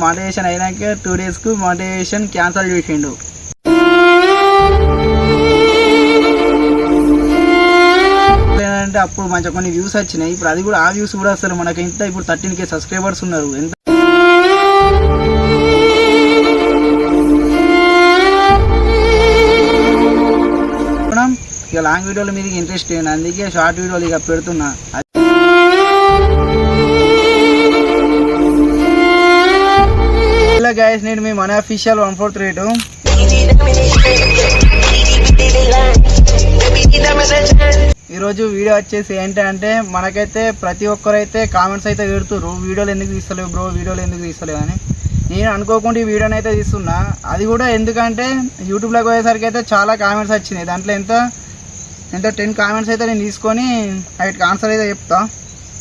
Monetisation అయినాక 2 days కు monetisation cancel చేసిండు. లేదంటే అప్పుడు మంచిగా కొన్ని వ్యూస్ వచ్చినాయి. ఇప్పుడు అది కూడా ఆ వ్యూస్ కూడా అసలు మనకి ఎంత ఇప్పుడు 13K సబ్స్క్రైబర్స్ ఉన్నారు. ఎంత ఇక లాంగ్ వీడియోల మీద ఇంట్రెస్ట్ అయ్యింది, అందుకే షార్ట్ వీడియోలు ఇక పెడుతున్నా. ఇలా గైస్ నేను మీ మన అఫీషియల్ 143 ఈరోజు వీడియో వచ్చేసి ఏంటంటే మనకైతే ప్రతి ఒక్కరైతే కామెంట్స్ అయితే పెడుతుర్రు, వీడియోలు ఎందుకు తీస్తలేవు బ్రో, వీడియోలు ఎందుకు తీస్తలేవు అని. నేను అనుకోకుండా ఈ వీడియోని అయితే తీస్తున్నా. అది కూడా ఎందుకంటే యూట్యూబ్లోకి పోయేసరికి అయితే చాలా కామెంట్స్ వచ్చినాయి. దాంట్లో ఎంత 10 కామెంట్స్ అయితే నేను తీసుకొని వాటికి ఆన్సర్ అయితే చెప్తా.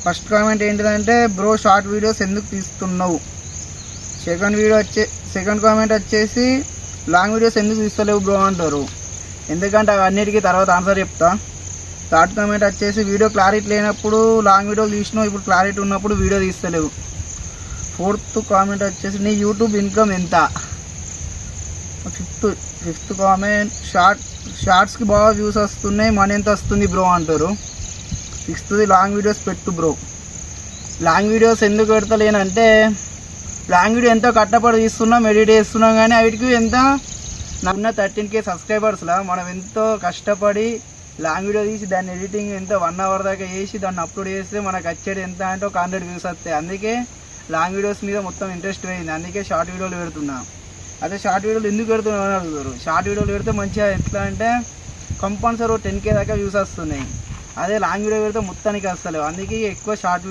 ఫస్ట్ కామెంట్ ఏంటిదంటే బ్రో షార్ట్ వీడియోస్ ఎందుకు తీస్తున్నావు. సెకండ్ కామెంట్ వచ్చేసి లాంగ్ వీడియోస్ ఎందుకు తీస్తలేవు బ్రో అంటారు. ఎందుకంటే అన్నిటికీ తర్వాత ఆన్సర్ చెప్తా. థర్డ్ కామెంట్ వచ్చేసి వీడియో క్లారిటీ లేనప్పుడు లాంగ్ వీడియోలు తీసినావు, ఇప్పుడు క్లారిటీ ఉన్నప్పుడు వీడియో తీస్తలేవు. ఫోర్త్ కామెంట్ వచ్చేసి నీ యూట్యూబ్ ఇన్కమ్ ఎంత. ఫిఫ్త్ కామెంట్ షార్ట్స్కి బాగా వ్యూస్ వస్తున్నాయి, మనీ ఎంత వస్తుంది బ్రో అంటారు. సిక్స్త్ది లాంగ్ వీడియోస్ పెట్టు బ్రో. లాంగ్ వీడియోస్ ఎందుకు పెడతలేనంటే లాంగ్ వీడియో ఎంతో కట్టపడి తీస్తున్నాం, ఎడిట్ చేస్తున్నాం, కానీ వీటికి ఎంత ఉన్న 13K సబ్స్క్రైబర్స్లో మనం ఎంతో కష్టపడి లాంగ్ వీడియో తీసి దాన్ని ఎడిటింగ్ ఎంతో 1 hour దాకా చేసి దాన్ని అప్లోడ్ చేస్తే మనకు వచ్చేది ఎంత అంటే ఒక 100 views వస్తాయి. అందుకే లాంగ్ వీడియోస్ మీద మొత్తం ఇంట్రెస్ట్ పోయింది, అందుకే షార్ట్ వీడియోలు పెడుతున్నా. అదే షార్ట్ వీడియోలు ఎందుకు పెడుతున్నావు అని అడుగుతారు. షార్ట్ వీడియోలు పెడితే మంచిగా ఎట్లా అంటే కంపల్సరీ 10K దాకా వ్యూస్ వస్తున్నాయి. అదే లాంగ్ వీడియో పెడితే మొత్తానికి వస్తలేవు. అందుకే ఎక్కువ షార్ట్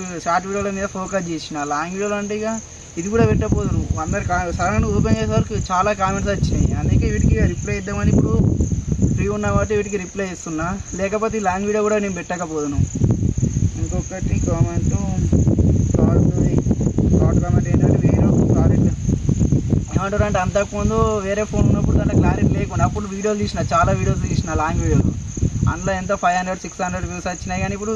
వీడియోల మీద ఫోకస్ చేసిన. లాంగ్ వీడియోలు అంటే ఇక ఇది కూడా పెట్టకపోదురు. అందరు సడన్గా ఓపెన్ చేసే వరకు చాలా కామెంట్స్ వచ్చినాయి. అందుకే వీటికి రిప్లై ఇద్దామని ఇప్పుడు ఫ్రీ ఉన్నా కాబట్టి వీటికి రిప్లై ఇస్తున్నా. లేకపోతే ఈ లాంగ్ వీడియో కూడా నేను పెట్టకపోదును. ఇంకొకటి కామెంట్ థర్డ్ కామెంట్ ఏంటంటే క్లారిటీ ఏమంటారు అంటే అంతకుముందు వేరే ఫోన్ ఉన్నప్పుడు దాంట్లో క్లారిటీ లేకుండా అప్పుడు వీడియోలు తీసిన, చాలా వీడియోస్ తీసిన లాంగ్ వీడియోలు. అందులో ఎంత 500-600 వ్యూస్ వచ్చినాయి. కానీ ఇప్పుడు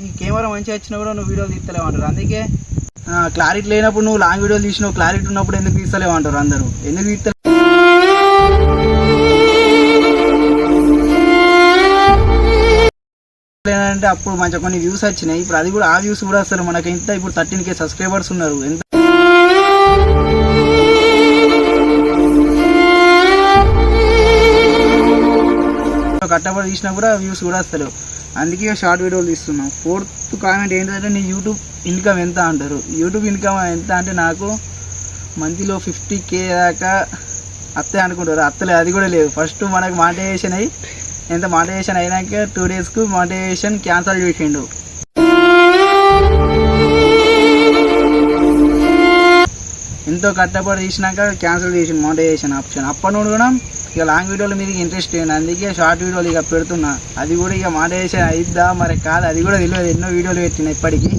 ఈ కెమెరా మంచిగా వచ్చినా కూడా నువ్వు వీడియోలు తీస్తలేవు అంటారు. అందుకే క్లారిటీ లేనప్పుడు నువ్వు లాంగ్ వీడియోలు తీసినావు, క్లారిటీ ఉన్నప్పుడు ఎందుకు తీస్తలేవు అంటారు అందరూ. ఎందుకు తీస్తలేవు లేదంటే అప్పుడు మంచిగా కొన్ని వ్యూస్ వచ్చినాయి. ఇప్పుడు అది కూడా ఆ వ్యూస్ కూడా అసలు మనకి ఎంత ఇప్పుడు 13K సబ్స్క్రైబర్స్ ఉన్నారు. ఎంత కట్టబడి తీసినా కూడా వ్యూస్ కూడా వస్తలేవు. అందుకే షార్ట్ వీడియోలు తీస్తున్నాం. ఫోర్త్ కామెంట్ ఏంటంటే నీ యూట్యూబ్ ఇన్కమ్ ఎంత అంటారు. యూట్యూబ్ ఇన్కమ్ ఎంత అంటే నాకు మంత్లీలో 50K దాకా వస్తే అనుకుంటారు, అత్తలేదు. అది కూడా లేదు. ఫస్ట్ మనకు మానిటైజేషన్ అయ్యి ఎంత మానిటైజేషన్ అయినాక 2 days కు మానిటైజేషన్ క్యాన్సిల్ చేసిండు. ఎంతో కట్టబడి తీసినాక క్యాన్సిల్ చేసిండు మానిటైజేషన్ ఆప్షన్. అప్పటి నుండి కూడా ఇక లాంగ్ వీడియోల మీద ఇంట్రెస్ట్ అయ్యింది, అందుకే షార్ట్ వీడియోలు ఇక పెడుతున్నా. అది కూడా ఇక మానిటైజేషన్ అయిద్దా మరి కాదు అది కూడా తెలియదు. ఎన్నో వీడియోలు పెట్టిన ఇప్పటికీ.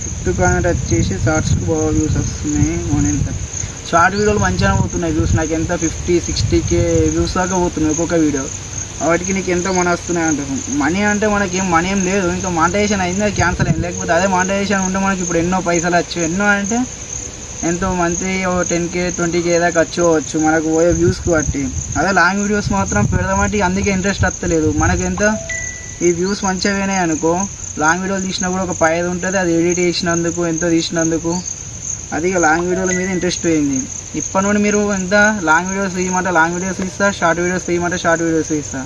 ఫిఫ్త్ కామెంట్ వచ్చేసి షార్ట్స్కి బాగా వ్యూస్ వస్తున్నాయి, మనీ ఎంత. షార్ట్ వీడియోలు మంచిగా పోతున్నాయి వ్యూస్. నాకు ఎంత 50-60K వ్యూస్ దాకా పోతున్నాయి ఒక్కొక్క వీడియో. వాటికి నీకు ఎంతో మనీ వస్తున్నాయి అంటారు. మనీ అంటే మనకి మనీ ఏం లేదు, ఇంకా మానిటైజేషన్ అయింది, అది క్యాన్సిల్ అయింది. లేకపోతే అదే మానిటైజేషన్ ఉంటే మనకి ఇప్పుడు ఎన్నో పైసలు వచ్చు. ఎన్నో అంటే ఎంతో మంత్లీ 10K 20K దాకా వచ్చుకోవచ్చు మనకు పోయే వ్యూస్కి బట్టి. అదే లాంగ్ వీడియోస్ మాత్రం పెడదామంటే అందుకే ఇంట్రెస్ట్ వస్తలేదు. మనకి ఎంత ఈ వ్యూస్ మంచిగా పోయినాయి అనుకో, లాంగ్ వీడియోలు తీసినా కూడా ఒక 5 ఉంటుంది, అది ఎడిట్ చేసినందుకు ఎంతో తీసినందుకు. అది ఇక లాంగ్ వీడియోల మీద ఇంట్రెస్ట్ పోయింది. ఇప్పటి నుండి మీరు ఎంత లాంగ్ వీడియోస్ తీయమంటే లాంగ్ వీడియోస్ తీస్తా, షార్ట్ వీడియోస్ తీయమంటే షార్ట్ వీడియోస్ తీస్తా.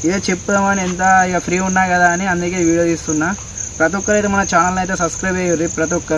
ఇదే చెప్తామని ఎంత ఇక ఫ్రీ ఉన్నా కదా అని అందుకే వీడియో తీస్తున్నా. ప్రతి ఒక్కరైతే మన ఛానల్ని అయితే సబ్స్క్రైబ్ అయ్యారు ప్రతి ఒక్కరు.